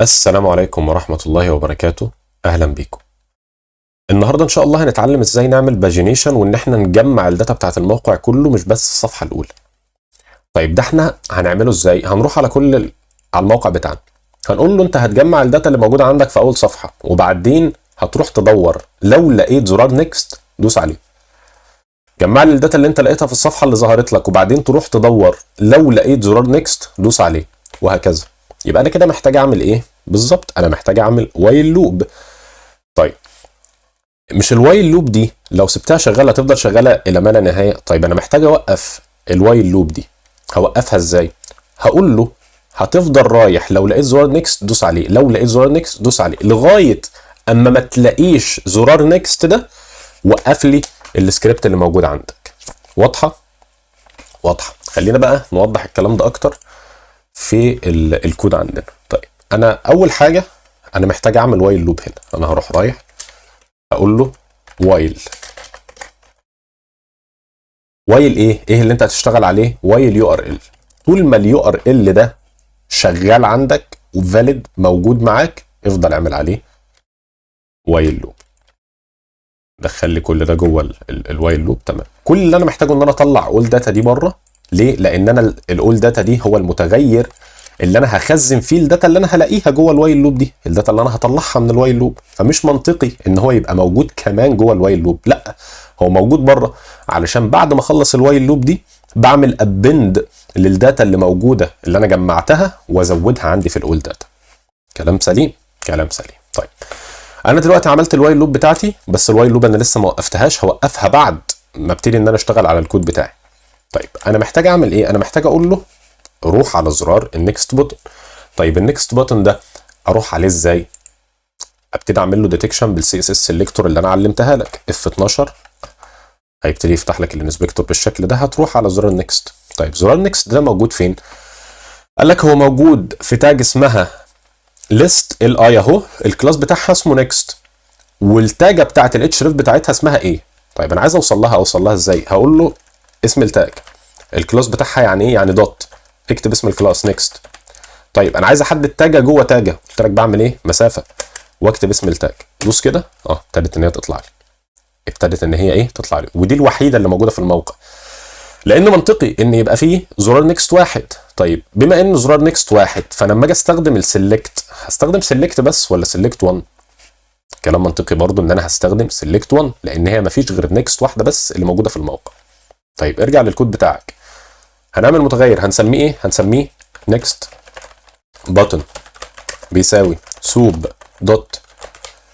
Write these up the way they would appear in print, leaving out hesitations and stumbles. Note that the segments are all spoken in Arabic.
السلام عليكم ورحمة الله وبركاته. أهلا بيكم. النهاردة إن شاء الله هنتعلم إزاي نعمل باجينيشن وإن إحنا نجمع الداتا بتاعة الموقع كله مش بس الصفحة الأولى. طيب ده إحنا هنعمله إزاي؟ هنروح على على الموقع بتاعنا، هنقول له أنت هتجمع الداتا اللي موجودة عندك في أول صفحة، وبعدين هتروح تدور لو لقيت زرار نيكست دوس عليه. جمع لي الداتا اللي أنت لقيتها في الصفحة اللي ظهرت لك، وبعدين تروح تدور لو لقيت زرار نيكست دوس عليه، وهكذا. يبقى أنا كده محتاج أعمل إيه؟ بالظبط أنا محتاج أعمل وايل لوب. طيب مش الوايل لوب دي لو سبتها شغاله هتفضل شغاله الى ما لا نهايه. طيب انا محتاج اوقف الوايل لوب دي، هوقفها ازاي؟ هقول له هتفضل رايح لو لقيت زرار نيكست دوس عليه، لو لقيت زرار نيكست دوس عليه، لغايه اما ما تلاقيش زرار نيكست ده وقف لي السكريبت اللي موجود عندك. واضحه؟ واضحه. خلينا بقى نوضح الكلام ده اكتر في الكود عندنا. طيب انا اول حاجه انا محتاج اعمل وايل لوب هنا. انا هروح رايح اقول له وايل. وايل ايه اللي انت هتشتغل عليه؟ وايل يو ار ال. طول ما اليو ار ال ده شغال عندك وفاليد موجود معاك افضل اعمل عليه وايل لوب. دخل لي كل ده جوه الوايل لوب. تمام. كل اللي انا محتاجه ان انا اطلع اول داتا دي بره. ليه؟ لان انا الاول داتا دي هو المتغير اللي انا هخزن فيه الداتا اللي انا هلاقيها جوه الوايل لوب دي، الداتا اللي انا هطلعها من الوايل لوب. فمش منطقي ان هو يبقى موجود كمان جوه الوايل لوب، لا هو موجود بره، علشان بعد ما اخلص الوايل لوب دي بعمل ابند للداتا اللي موجوده اللي انا جمعتها وازودها عندي في الاول داتا. كلام سليم، كلام سليم. طيب انا دلوقتي عملت الوايل لوب بتاعتي، بس الوايل لوب انا لسه ما وقفتهاش، هوقفها بعد ما ابتدي ان انا اشتغل على الكود بتاعي. طيب انا محتاج اعمل ايه؟ انا محتاج اقول له روح على زرار النكست بوتن. طيب النكست بوتن ده اروح عليه ازاي؟ ابتدي اعمل له ديتكشن بالسي اس اس سيلكتور اللي انا علمتها لك اف 12، هيبتدي يفتح لك الانسبكتور بالشكل ده. هتروح على زرار النكست. طيب زرار النكست ده موجود فين؟ قال لك هو موجود في تاج اسمها ليست ال اي اهو، الكلاس بتاعها اسمه نكست، والتاجه بتاعت الاتش ريف بتاعتها اسمها ايه. طيب انا عايز اوصل لها ازاي؟ هقول له اسم التاج، الكلاس بتاعها يعني ايه؟ يعني دوت، اكتب اسم الكلاس نكست. طيب انا عايز احدد تاجه جوه تاجه، قلت لك بعمل ايه؟ مسافه، واكتب اسم التاج. دوس كده ابتدت ان هي تطلع لي، ابتدت ان هي ايه؟ تطلع لي. ودي الوحيده اللي موجوده في الموقع، لان منطقي ان يبقى فيه زرار نيكست واحد. طيب بما ان زرار نيكست واحد، فانا لما اجي استخدم السلكت هستخدم سلكت بس ولا سلكت 1؟ كلام منطقي برضو ان انا هستخدم سلكت 1 لان هي مفيش غير نيكست واحده بس اللي موجوده في الموقع. طيب ارجع للكود بتاعك. هنعمل متغير هنسميه ايه؟ هنسميه نيكست بutton بيساوي سوب دوت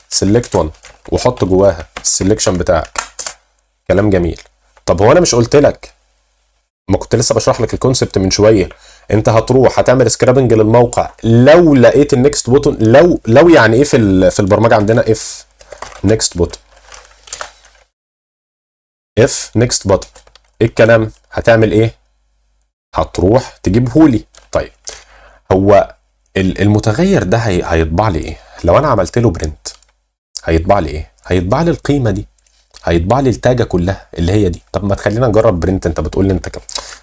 سيلكت 1، وحط جواها السلكشن بتاعك. كلام جميل. طب هو انا مش قلت لك، ما كنت لسه بشرح لك الكونسبت من شويه، انت هتروح هتعمل سكرابنج للموقع لو لقيت النكست بوتون. لو يعني ايه في البرمجه عندنا؟ اف نكست بوتون، اف نكست بوتون. ايه الكلام؟ هتعمل ايه؟ هتروح تجيبهولي. طيب هو المتغير ده هيطبع لي ايه؟ لو انا عملت له برنت هيطبع لي ايه؟ هيطبع لي القيمه دي، هيطبع لي التاجه كلها اللي هي دي. طب ما تخلينا نجرب برنت، انت بتقول لي انت كم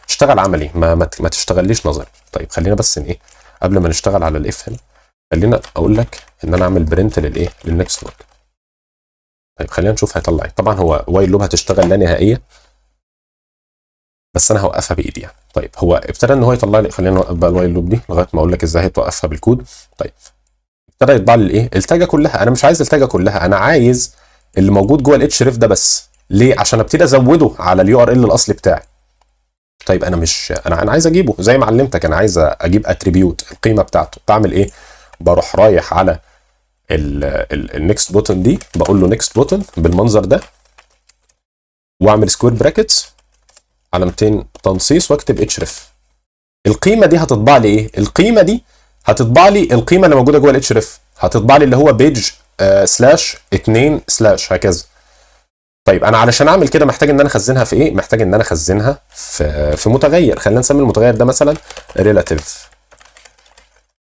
اشتغل عملي، ما تشتغليش نظري. طيب خلينا بس ايه قبل ما نشتغل على الاف هنا، خلينا اقول لك ان انا اعمل برنت للايه؟ للنكست بوت. طيب خلينا نشوف هيطلع ايه. طبعا هو وايل لوب هتشتغل لا نهائيه، بس انا هوقفها بايدي يعني. طيب هو ابتدى ان هو يطلع لي، خلينا نوقف بقى الوايل لوب دي لغايه ما اقول لك ازاي هتوقفها بالكود. طيب ابتدى يطبع لي الايه؟ التاجه كلها. انا مش عايز التاجه كلها، انا عايز اللي موجود جوه الاتش ريف ده بس. ليه؟ عشان ابتدي ازوده على اليو ار ال الاصلي بتاعي. طيب انا مش انا عايز اجيبه زي ما علمتك، انا عايز اجيب اتريبيوت القيمه بتاعته. بعمل ايه؟ بروح رايح على النكست بوتن دي، بقول له نكست بوتن بالمنظر ده، واعمل سكوير براكتس علامتين تنصيص واكتب اتش ريف. القيمه دي هتطبع لي ايه؟ القيمه دي هتطبع لي القيمه اللي موجوده جوه الاتش ريف، هتطبع لي اللي هو بيج سلاش 2 سلاش هكذا. طيب انا علشان اعمل كده محتاج ان انا اخزنها في ايه؟ محتاج ان انا اخزنها في متغير. خلينا نسمي المتغير ده مثلا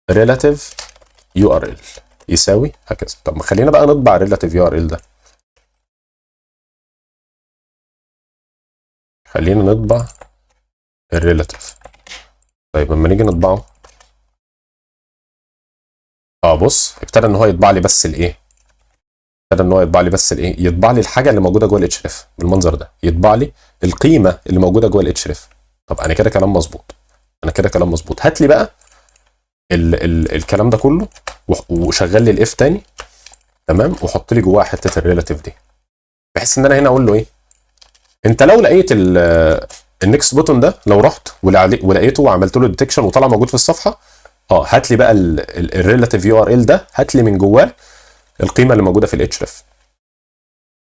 relative URL يساوي هكذا. طب ما خلينا بقى نطبع relative URL ده، خلينا نطبع الريلاتيف. طيب لما نيجي نطبعه بص ابتدى ان هو يطبع لي بس الايه، يطبع لي الحاجه اللي موجوده جوه الاتش ريف بالمنظر ده، يطبع لي القيمه اللي موجوده جوه الاتش ريف. طب انا كده كلام مظبوط، هات لي بقى ال الكلام ده كله وشغل لي الاف تاني، تمام، وحط لي جواها حته الريلاتيف دي، بحيث ان انا هنا اقول له ايه، انت لو لقيت النكست بوتون ده، لو رحت ولقيته وعملت له ديتكشن وطلع موجود في الصفحه، هات لي بقى الريلاتيف يو ار ال ده، هات لي من جواه القيمه اللي موجوده في الاتش ريف.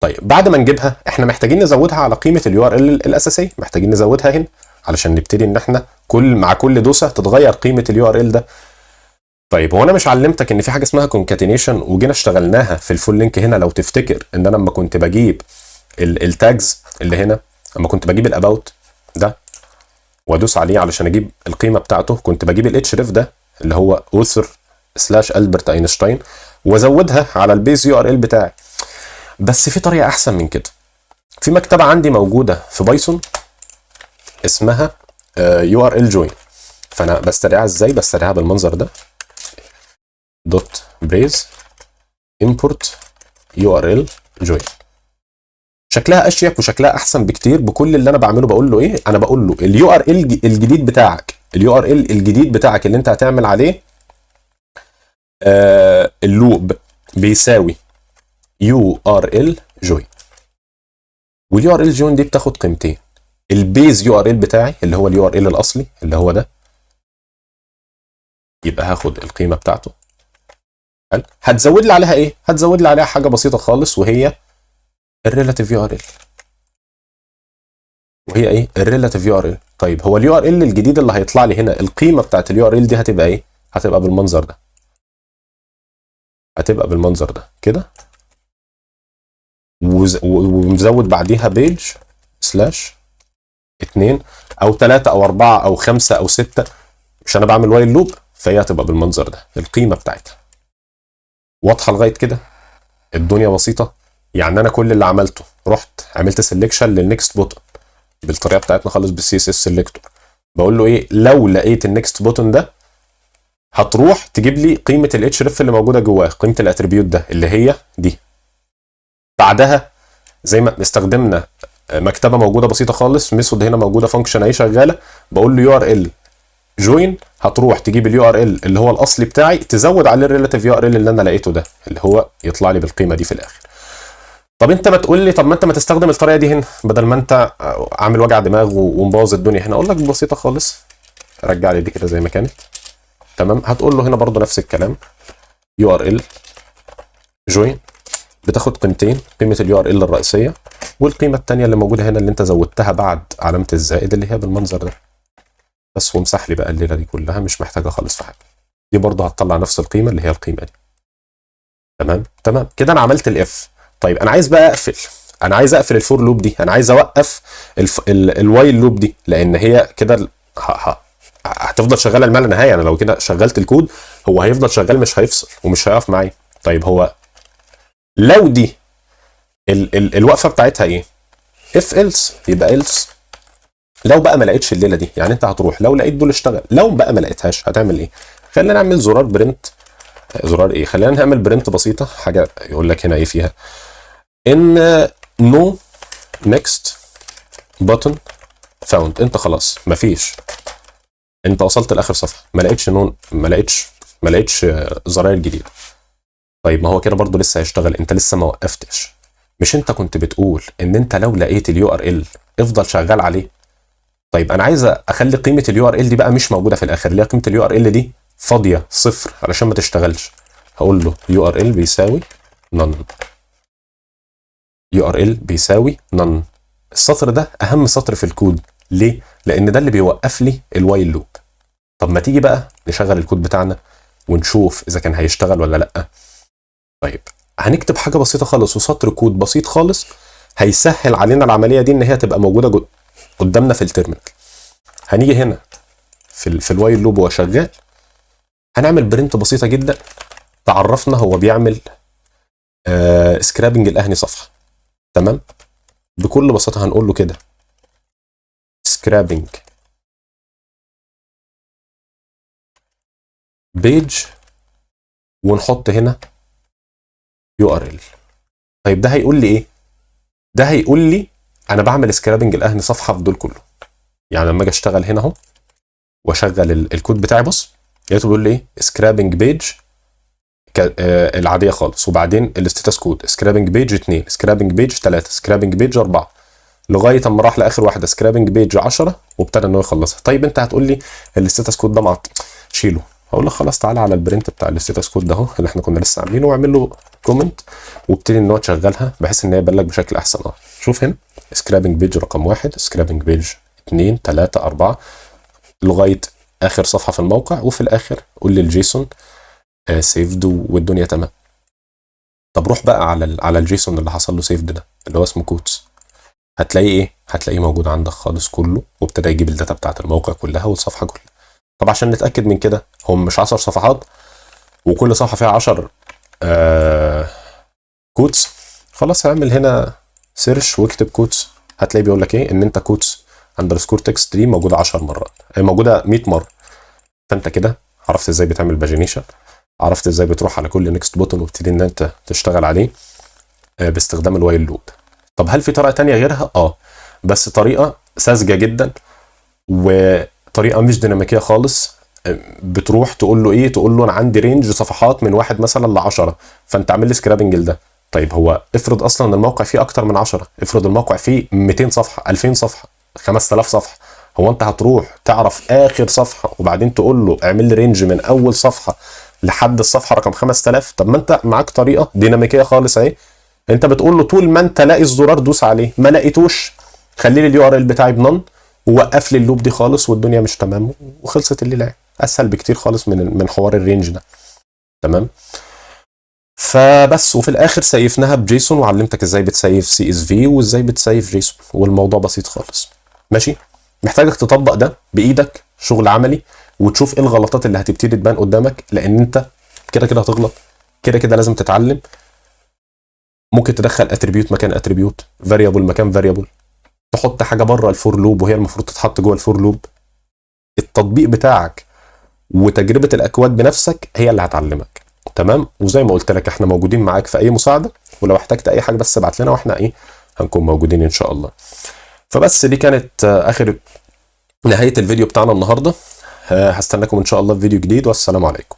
طيب بعد ما نجيبها احنا محتاجين نزودها على قيمه اليو ار ال الاساسيه، محتاجين نزودها هنا علشان نبتدي ان احنا مع كل دوسه تتغير قيمه اليو ار ال ده. طيب هو انا مش علمتك ان في حاجه اسمها كونكاتينيشن وجينا اشتغلناها في الفول لينك هنا؟ لو تفتكر ان انا لما كنت بجيب التاجز اللي هنا، لما كنت بجيب الاباوت ده وادوس عليه علشان اجيب القيمه بتاعته، كنت بجيب الاتش ريف ده اللي هو اوثر سلاش البرت اينشتاين وازودها على البيز يو ار ال بتاعي. بس في طريقه احسن من كده، في مكتبه عندي موجوده في بايثون اسمها يو ار ال جوين. فانا بستدعيها ازاي؟ بستدعيها بالمنظر ده، دوت بريز امبورت يو ار ال جوين. شكلها اشيك وشكلها احسن بكتير. بكل اللي انا بعمله بقول له ايه؟ انا بقول له اليو ار ال الجديد بتاعك، اللي انت هتعمل عليه اللوب بيساوي يو ار ال جوين. واليو ار ال جوين دي بتاخد قيمتين، البيز يو ار ال بتاعي اللي هو اليو ار ال الاصلي اللي هو ده، يبقى هاخد القيمه بتاعته. هتزود لي عليها ايه؟ هتزود لي عليها حاجه بسيطه خالص، وهي الريلاتيف يو ار ال. وهي ايه؟ الريلاتيف يو ار ال. طيب هو اليو ار ال الجديد اللي هيطلع لي هنا، القيمه بتاعت اليو ار ال دي هتبقى ايه؟ هتبقى بالمنظر ده، كده، ومزود بعديها بيج سلاش 2 او 3 او 4 او 5 او 6، مش انا بعمل وايل لوب، فهي هتبقى بالمنظر ده القيمه بتاعتها. واضحه لغايه كده؟ الدنيا بسيطه. يعني انا كل اللي عملته رحت عملت سيلكشن للنكست بوتون بالطريقه بتاعتنا خالص بالسي اس اس سيلكتور. بقول له ايه؟ لو لقيت النكست بوتون ده هتروح تجيب لي قيمه الاتش ريف اللي موجوده جواه، قيمه الاتريبيوت ده اللي هي دي. بعدها زي ما استخدمنا مكتبه موجوده بسيطه خالص، ميثود هنا موجوده، فانكشن اهي شغاله، بقول له يو ار ال جوين، هتروح تجيب اليو ار ال اللي هو الاصلي بتاعي، تزود عليه الريلاتيف يو ار ال اللي انا لقيته ده اللي هو يطلع لي بالقيمه دي في الاخر. طب انت ما تقول لي، طب ما انت ما تستخدم الطريقه دي هنا بدل ما انت عامل وجع دماغ ومبوظ الدنيا هنا؟ اقول لك بسيطه خالص، رجع لي دي كده زي ما كانت، تمام. هتقول له هنا برضو نفس الكلام، يو ار ال جوين، بتاخد قيمتين، قيمه اليو ار ال الرئيسيه والقيمه الثانيه اللي موجوده هنا اللي انت زودتها بعد علامه الزائد اللي هي بالمنظر ده بس. وامسح لي بقى الليله دي كلها، مش محتاجه خالص في حاجه. دي برضه هتطلع نفس القيمه اللي هي القيمه دي. تمام كده انا عملت الاف. طيب انا عايز بقى اقفل، انا عايز اقفل الفور لوب دي، انا عايز اوقف الوايل لوب دي، لان هي كده هتفضل شغاله لما لا نهايه. انا لو كده شغلت الكود هو هيفضل شغال، مش هيفصل ومش هيقف معايا. طيب هو لو دي الوقفه بتاعتها ايه؟ اف إلس، يبقى إلس. لو بقى ما لقيتش الليله دي، يعني انت هتروح لو لقيت دول اشتغل، لو بقى ما لقيتهاش هتعمل ايه؟ خلينا نعمل زرار برنت. زرار ايه؟ خلينا نعمل برنت بسيطه، حاجه يقول لك هنا ايه فيها، ان نو نيكست بutton فاوند. انت خلاص مفيش، انت وصلت لاخر صفحه، ما لقيتش نون، ما لقيتش زراير جديده. طيب ما هو كده برضو لسه هيشتغل، انت لسه ما وقفتش. مش انت كنت بتقول ان انت لو لقيت اليو ار ال افضل شغال عليه؟ طيب انا عايز اخلي قيمه اليو ار ال دي بقى مش موجوده في الاخر، اللي هي قيمه اليو ار ال دي فاضيه صفر علشان ما تشتغلش. هقول له يو ار ال بيساوي نون، يو ار ال بيساوي نون. السطر ده اهم سطر في الكود. ليه؟ لان ده اللي بيوقف لي الوايل لوب. طب ما تيجي بقى نشغل الكود بتاعنا ونشوف اذا كان هيشتغل ولا لا. طيب هنكتب حاجه بسيطه خالص وسطر كود بسيط خالص هيسهل علينا العمليه دي ان هي تبقى موجوده قدامنا في التيرمينال. هنيجي هنا في الوايل لوب وهو شغال، هنعمل برنت بسيطه جدا تعرفنا هو بيعمل سكرابنج لاهني صفحه. تمام، بكل بساطه هنقول له كده سكرابنج بيج ونحط هنا URL. طيب ده هيقول لي ايه؟ ده هيقول لي انا بعمل سكرابنج لاهني صفحه في دول كله. يعني لما اجي اشتغل هنا اهو واشغل الكود بتاعي، بص لقيته بيقول لي ايه؟ سكرابنج بيج العاديه خالص، وبعدين الستاتس كود سكرابنج بيج 2، سكرابنج بيج 3، سكرابنج بيج 4، لغايه اما راح لاخر واحده سكرابنج بيج 10 وابتدى ان هو يخلصها. طيب انت هتقول لي الستاتس كود ده شيله. هقول لك خلاص تعالى على البرنت بتاع الستاتس كود ده اهو اللي احنا كنا لسه عاملينه، واعمل له كومنت وابتدي ان هو تشغلها بحيث ان هي يبان لك بشكل احسن. شوف هنا سكرابنج بيج رقم 1، سكرابنج بيج 2 3 4 لغايه اخر صفحه في الموقع، وفي الاخر قول لي الجيسون سيفد والدنيا تمام. طب روح بقى على الجيسون اللي حصل له سيفد ده اللي هو اسمه كوتس، هتلاقيه ايه؟ هتلاقيه موجود عندك خالص كله، وابتدى يجيب الداتا بتاعت الموقع كلها والصفحه كلها. طب عشان نتاكد من كده، هم مش 10 صفحات وكل صفحه فيها 10 كوتس؟ خلاص هعمل هنا سيرش واكتب كوتس، هتلاقيه بيقول لك ايه؟ ان انت كوتس اندرسكور تكست دي موجوده 10 مرات، موجوده 100 مره. فانت كده عرفت ازاي بتعمل باجينيشن، عرفت ازاي بتروح على كل نيكست بوتن وابتدي ان انت تشتغل عليه باستخدام الوايل لوب. طب هل في طريقه تانية غيرها؟ بس طريقه ساذجه جدا وطريقه مش ديناميكيه خالص. بتروح تقول له ايه؟ تقول له انا عندي رينج صفحات من 1 مثلا ل10، فانت اعمل لي سكرابنج لده. طيب هو افرض اصلا الموقع فيه اكتر من 10، افرض الموقع فيه 200 صفحه، 2000 صفحه، 5000 صفحه، هو انت هتروح تعرف اخر صفحه وبعدين تقول له اعمل لي رينج من اول صفحه لحد الصفحه رقم 5000؟ طب ما انت معاك طريقه ديناميكيه خالص اهي، انت بتقول له طول ما انت لاقي الزرار دوس عليه، ما لقيتوش خلي لي URL بتاعي بنن ووقف لي اللوب دي خالص والدنيا مش تمام وخلصت الليله. اسهل بكتير خالص من حوار الرينج ده. تمام. فبس، وفي الاخر سيفناها بجيسون وعلمتك ازاي بتسيف CSV وازاي بتسيف جيسون، والموضوع بسيط خالص. ماشي. محتاجك تطبق ده بايدك شغل عملي وتشوف ايه الغلطات اللي هتبتدي تبان قدامك، لان انت كده كده هتغلط، كده كده لازم تتعلم. ممكن تدخل اتريبيوت مكان اتريبيوت، فاريبل مكان فاريبل، تحط حاجه بره الفور لوب وهي المفروض تتحط جوه الفور لوب. التطبيق بتاعك وتجربه الاكواد بنفسك هي اللي هتعلمك. تمام. وزي ما قلت لك احنا موجودين معاك في اي مساعده، ولو احتجت اي حاجه بس ابعت لنا واحنا ايه هنكون موجودين ان شاء الله. فبس دي كانت نهايه الفيديو بتاعنا النهارده. هستناكم ان شاء الله في فيديو جديد، والسلام عليكم.